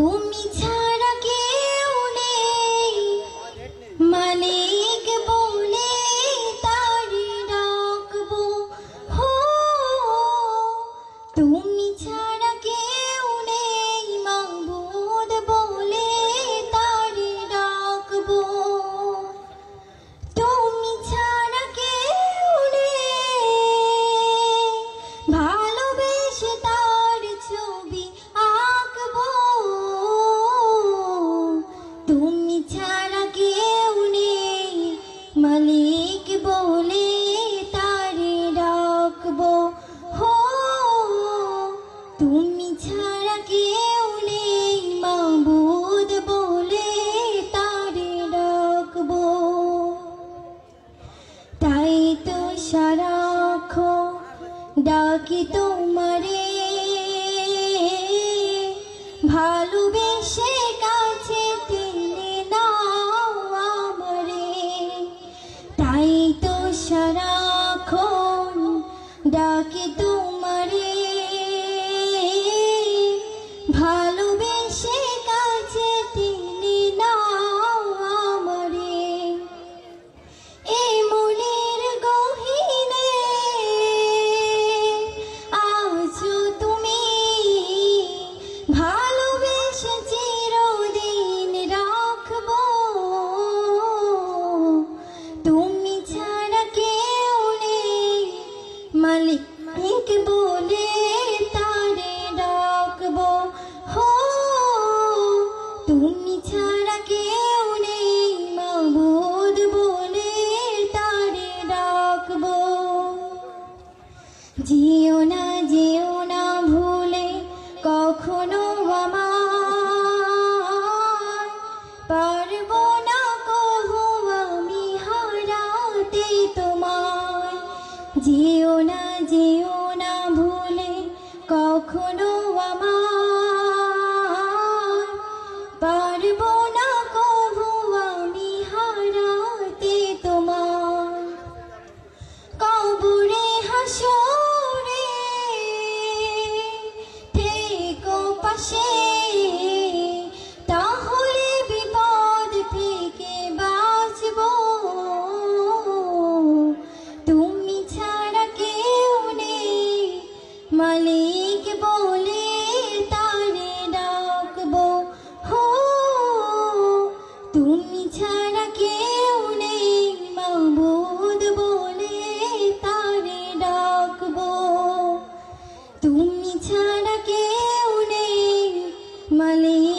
তুমি ছাড়া কেউ নেই, মালিক বলে তারে ডাকবো। হো তুমি ছাড়া কেউ নেই, মাবুদ বলে তারে ডাকবো। তুমি ছাড়া কেউ নেই, ভালোবেসে তার ছবি আঁকবো। তুমি ছাড়া কেউ নেই, মালিক বলে তারে ডাকবো। হো তুমি ছাড়া কেউ নেই, মাবুদ বলে তারে ডাকবো। তাই তো সারাক্ষণ ডাকি তোমারে, ভালোবেসে কাছে টেনে নাও আমারে। তাই তো সারাক্ষণ ডাকি তোমারে, ভালোবেসে কাছে টেনে নাও আমারে। এই মনের গহীনে আছো তুমি, ভালোবেসে চিরদিন রাখবো। তুমি ছাড়া কেউ নেই, মালিক বলে তারে ডাকবো। হো তুমি ছাড়া কেউ নেই, মাবুদ বলে তারে ডাকবো। যেও না ভুলে কখনো আমায়, পারবো না কহু আমি হারাতে তোমায়। যেও না ভুলে কখনো আমায়, পারবো না কহু আমি হারাতে তোমায়। কবরে হাসরে থেকো পাশে, তাহলে বিপদ থেকে বাঁচবো। তুমি ছাড়া কেউ নেই, মালিক বলে তারে ডাকবো। হো তুমি ছাড়া কেউ নেই, মাবুদ বলে তারে ডাকবো। তুমি ছাড়া কেউ নেই, মালিক